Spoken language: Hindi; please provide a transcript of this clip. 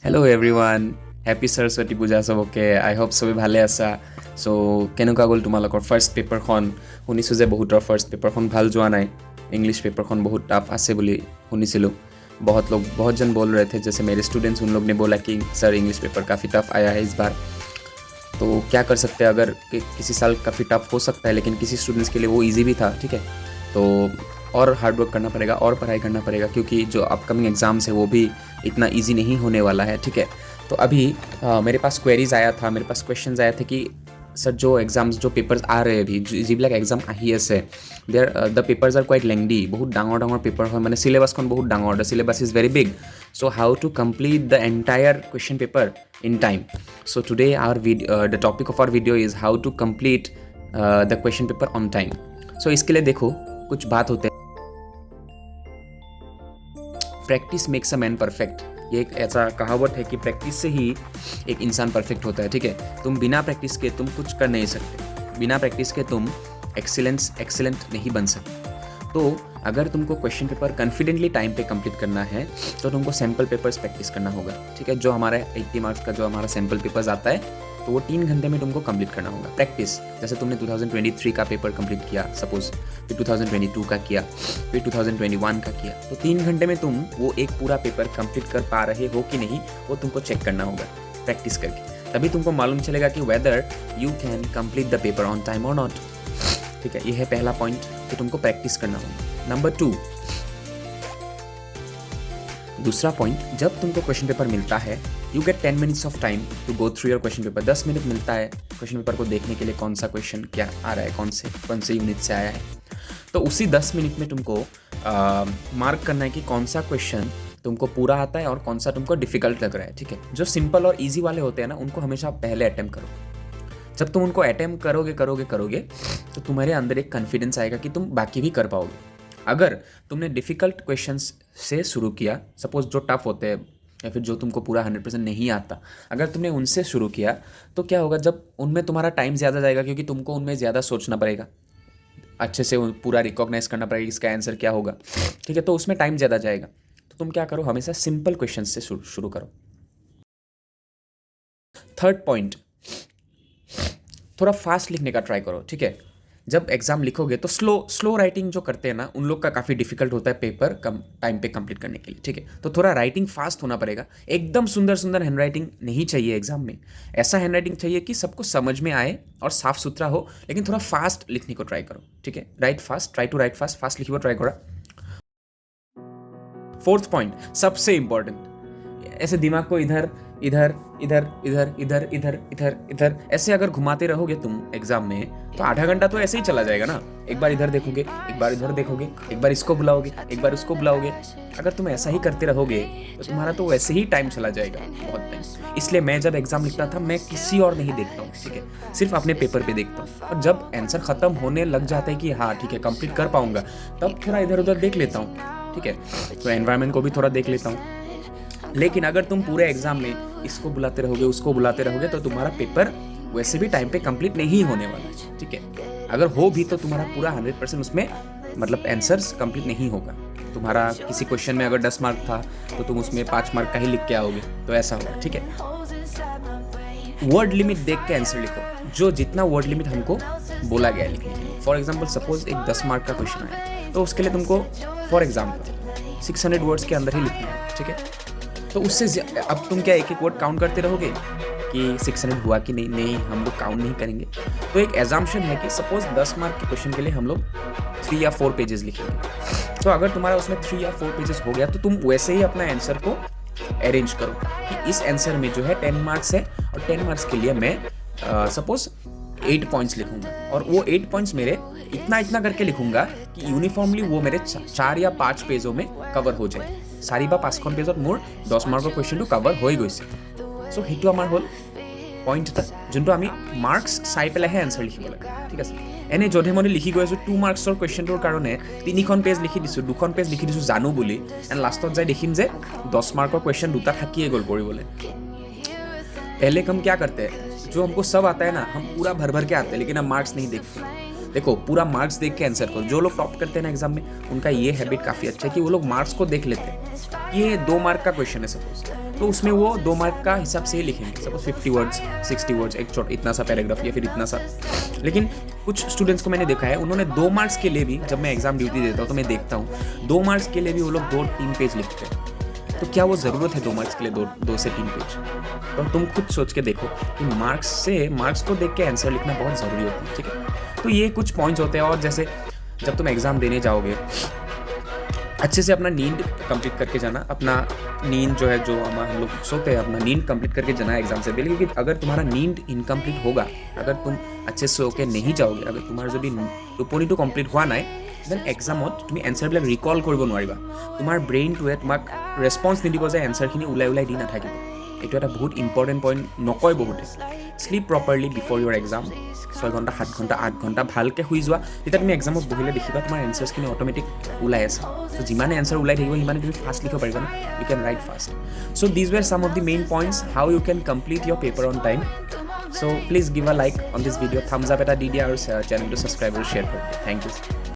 হেল্ল' এভৰিৱান, হেপী সৰস্বতী পূজা চবকে। আই হোপ চবেই ভালে আছা। চ' কেনেকুৱা গ'ল তোমালোকৰ ফাৰ্ষ্ট পেপাৰখন? শুনিছোঁ যে বহুতৰ ফাৰ্ষ্ট পেপাৰখন ভাল যোৱা নাই। इंग्लिश पेपरখন बहुत टफ आसे बोली শুনিছিলোঁ। बहुत जन बोल रहे थे, जैसे मेरे स्टूडेंट्स उन लोग ने बोला कि सर इंग्लिश पेपर काफ़ी टफ आया है इस बार। तो क्या कर सकते हैं, अगर किसी साल काफ़ी टफ हो सकता है लेकिन किसी स्टूडेंट्स के लिए वो ईजी भी था, ठीक है। तो और हार्ड वर्क करना पड़ेगा और पढ़ाई करना पड़ेगा, क्योंकि जो अपकमिंग एग्ज़ाम्स है वो भी इतना ईजी नहीं होने वाला है, ठीक है। तो अभी मेरे पास क्वेरीज आया था, मेरे पास क्वेश्चंस आए थे कि सर जो एग्जाम्स जो पेपर्स आ रहे हैं अभी যিবিলাক এক্সাম আহি আছে, there the papers are quite lengthy. বহুত ডাঙৰ ডাঙৰ পেপাৰ হয়, মানে চিলেবাছখন বহুত ডাঙৰ, the syllabus is very big. So' how to complete the entire question paper in time. So today the topic of our video is how to complete the question paper on time. So इसके लिए देखो कुछ बात होते हैं। Practice makes a man perfect. ये एक ऐसा कहावत है कि प्रैक्टिस से ही एक इंसान परफेक्ट होता है, ठीक है। तुम बिना प्रैक्टिस के तुम कुछ कर नहीं सकते, बिना प्रैक्टिस के तुम एक्सीलेंट नहीं बन सकते। तो अगर तुमको क्वेश्चन पेपर कॉन्फिडेंटली टाइम पे कंप्लीट करना है तो तुमको सैम्पल पेपर्स प्रैक्टिस करना होगा, ठीक है। जो हमारा 80 मार्क्स का जो हमारा सैम्पल पेपर्स आता है, तो वो 3 घंटे में तुमको कंप्लीट करना होगा प्रैक्टिस। जैसे तुमने 2023 का पेपर कंप्लीट किया सपोज, फिर 2022 का किया, फिर 2021 का किया, तो 3 घंटे में तुम वो एक पूरा पेपर कंप्लीट कर पा रहे हो कि नहीं, वो तुमको चेक करना होगा प्रैक्टिस करके। तभी तुमको मालूम चलेगा कि whether you can complete the paper on time और नॉट, ठीक है। ये है पहला पॉइंट कि तुमको प्रैक्टिस करना होगा। नंबर 2, दूसरा पॉइंट, जब तुमको क्वेश्चन पेपर मिलता है, you get 10 minutes of time to go through your question paper. 10 minute मिलता है क्वेश्चन पेपर को देखने के लिए, कौन सा क्वेश्चन क्या आ रहा है, कौन से यूनिट से आया है। तो उसी 10 मिनट में तुमको मार्क करना है कि कौन सा क्वेश्चन तुमको पूरा आता है और कौन सा तुमको डिफिकल्ट लग रहा है, ठीक है। जो सिंपल और ईजी वाले होते हैं ना, उनको हमेशा पहले अटेम्प्ट करो। जब तुम उनको अटेम्प्ट करोगे तो तुम्हारे अंदर एक कॉन्फिडेंस आएगा कि तुम बाकी भी कर पाओगे। अगर तुमने डिफ़िकल्ट क्वेश्चंस से शुरू किया, सपोज जो टफ होते हैं या फिर जो तुमको पूरा 100% नहीं आता, अगर तुमने उनसे शुरू किया तो क्या होगा, जब उनमें तुम्हारा टाइम ज़्यादा जाएगा, क्योंकि तुमको उनमें ज़्यादा सोचना पड़ेगा, अच्छे से पूरा रिकॉग्नाइज करना पड़ेगा इसका आंसर क्या होगा, ठीक है। तो उसमें टाइम ज़्यादा जाएगा। तो तुम क्या करो, हमेशा सिंपल क्वेश्चन से शुरू करो। थर्ड पॉइंट, थोड़ा फास्ट लिखने का ट्राई करो, ठीक है। जब एग्ज़ाम लिखोगे तो स्लो राइटिंग जो करते हैं ना, उन लोग का काफ़ी डिफिकल्ट होता है पेपर कम टाइम पे कंप्लीट करने के लिए, ठीक है। तो थोड़ा राइटिंग फास्ट होना पड़ेगा। एकदम सुंदर हैंड राइटिंग नहीं चाहिए एग्जाम में। ऐसा हैंड राइटिंग चाहिए कि सबको समझ में आए और साफ सुथरा हो, लेकिन थोड़ा फास्ट लिखने को ट्राई करो, ठीक है। Write fast, try to write fast लिखिए ट्राई करो। फोर्थ पॉइंट, सबसे इंपॉर्टेंट, ऐसे दिमाग को इधर इधर इधर इधर इधर इधर इधर इधर ऐसे अगर घुमाते रहोगे तुम एग्जाम में, तो आधा घंटा तो ऐसे ही चला जाएगा ना। एक बार इधर देखोगे, एक बार इधर देखोगे, एक बार इसको बुलाओगे, एक बार उसको बुलाओगे। अगर तुम ऐसा ही करते रहोगे तो तुम्हारा तो वैसे ही टाइम चला जाएगा बहुत टाइम। इसलिए मैं जब एग्जाम लिखता था, मैं किसी और नहीं देखता हूँ, ठीक है, सिर्फ अपने पेपर पे देखता हूँ। और जब आंसर खत्म होने लग जाता है कि हाँ ठीक है कंप्लीट कर पाऊंगा, तब थोड़ा इधर उधर देख लेता हूँ, ठीक है। तो एनवायरनमेंट को भी थोड़ा देख लेता हूँ। लेकिन अगर तुम पूरे एग्जाम में इसको बुलाते रहोगे, उसको बुलाते रहोगे, तो तुम्हारा पेपर वैसे भी टाइम पे कंप्लीट नहीं होने वाला, ठीक है। अगर हो भी तो तुम्हारा पूरा 100% उसमें मतलब आंसर्स कंप्लीट नहीं होगा। तुम्हारा किसी क्वेश्चन में अगर 10 मार्क था तो तुम उसमें 5 मार्क का ही लिख के आओगे, तो ऐसा होगा, ठीक है। वर्ड लिमिट देख के आंसर लिखो, जो जितना वर्ड लिमिट हमको बोला गया है लिखने के लिए। फॉर एग्जाम्पल सपोज एक 10 मार्क का क्वेश्चन आया, तो उसके लिए तुमको फॉर एग्जाम्पल 600 वर्ड्स के अंदर ही लिखना है, ठीक है। तो उससे अब तुम क्या एक वर्ड काउंट करते रहोगे कि 600 हुआ कि नहीं, हम लोग काउंट नहीं करेंगे। तो एक एजम्पशन है कि सपोज 10 मार्क के क्वेश्चन के लिए हम लोग 3 या 4 पेजेस लिखेंगे। तो अगर तुम्हारा उसमें 3 या 4 पेजेस हो गया, तो तुम वैसे ही अपना आंसर को अरेंज करो कि इस आंसर में जो है 10 मार्क्स है, और 10 मार्क्स के लिए मैं सपोज 8 पॉइंट्स लिखूंगा, और वो 8 पॉइंट्स मेरे इतना करके लिखूंगा कि यूनिफॉर्मली वो मेरे 4 या 5 पेजों में कवर हो जाए। सारी बा 5খন পেজত মোৰ 10 মাৰ্কৰ কুৱেশ্যনটো কভাৰ হৈ গৈছে। চ' সেইটো আমাৰ হ'ল পইণ্ট এটা, যোনটো আমি মাৰ্কছ চাই পেলাইহে এনচাৰ লিখিব লাগে, ঠিক আছে। এনে যধে মধে লিখি গৈ আছোঁ 2 মাৰ্কছৰ কুৱেশ্যনটোৰ কাৰণে 3খন পেজ লিখি দিছোঁ, 2খন পেজ লিখি দিছোঁ জানো বুলি, এণ্ড লাষ্টত যাই দেখিম যে 10 মাৰ্কৰ কুৱেশ্যন 2টা থাকিয়ে গ'ল কৰিবলৈ। पहले हम क्या करते हैं, जो हमको सब आता है ना, हम पूरा भर के आते हैं, लेकिन हम मार्क्स नहीं देखते। देखो पूरा मार्क्स देख के आंसर करो। जो लोग टॉप करते हैं ना एग्जाम में, उनका ये हैबिट काफ़ी अच्छा है कि वो लोग मार्क्स को देख लेते हैं। ये 2 मार्क का क्वेश्चन है सपोज, तो उसमें वो 2 मार्क का हिसाब से ही लिखेंगे, सपोज 50 वर्ड्स 60 वर्ड्स, एक छोटा इतना सा पैराग्राफ या फिर इतना सा। लेकिन कुछ स्टूडेंट्स को मैंने देखा है, उन्होंने 2 मार्क्स के लिए भी, जब मैं एग्जाम ड्यूटी देता हूँ तो मैं देखता हूँ 2 मार्क्स के लिए भी वो लोग 2-3 पेज लिखते हैं। तो क्या वो ज़रूरत है 2 मार्क्स के लिए 2 से 3 पेज? तो तुम खुद सोच के देखो कि मार्क्स को देख के आंसर लिखना बहुत ज़रूरी होता है, ठीक है। तो ये कुछ पॉइंट्स होते हैं। और जैसे जब तुम एग्ज़ाम देने जाओगे, अच्छे से अपना नींद कंप्लीट करके जाना। अपना नींद जो है, जो हम लोग सोते हैं, अपना नींद कंप्लीट करके जाना एग्जाम से पहले, क्योंकि अगर तुम्हारा नींद इनकम्प्लीट होगा, अगर तुम अच्छे से सो के नहीं जाओगे, अगर तुम्हारा जो भी টোপনিটো কমপ্লিট হোৱা নাই, দেন এক্সামত তুমি এনচাৰবিলাক ৰিকল কৰিব নোৱাৰিবা। তোমাৰ ব্ৰেইনটোৱে তোমাক ৰেছপন্স নিদিব যে এনচাৰখিনি ওলাই দি নাথাকিব। এইটো এটা বহুত ইম্পৰ্টেণ্ট পইণ্ট নকয় বহুতে। স্লিপ প্ৰপাৰলি বিফৰ ইয়ৰ এক্সাম, 6 ঘণ্টা 7 ঘণ্টা 8 ঘণ্টা ভালকৈ শুই যোৱা, তেতিয়া তুমি এক্সামত বহিলে দেখিবা তোমাৰ এনচাৰ্ছখিনি অট'মেটিক ওলাই আছে। চ' যিমানে এনচাৰ ওলাই থাকিব সিমানে তুমি ফাষ্ট লিখিব পাৰিবা না, you can write fast. So' these were some of the main points how you can complete your paper on time. So' please give a like on this video', thumbs up এটা দি দিয়া আৰু চেনেলটো ছাবস্ক্ৰাইব আৰু শ্বেয়াৰ কৰি দিয়া। Thank you.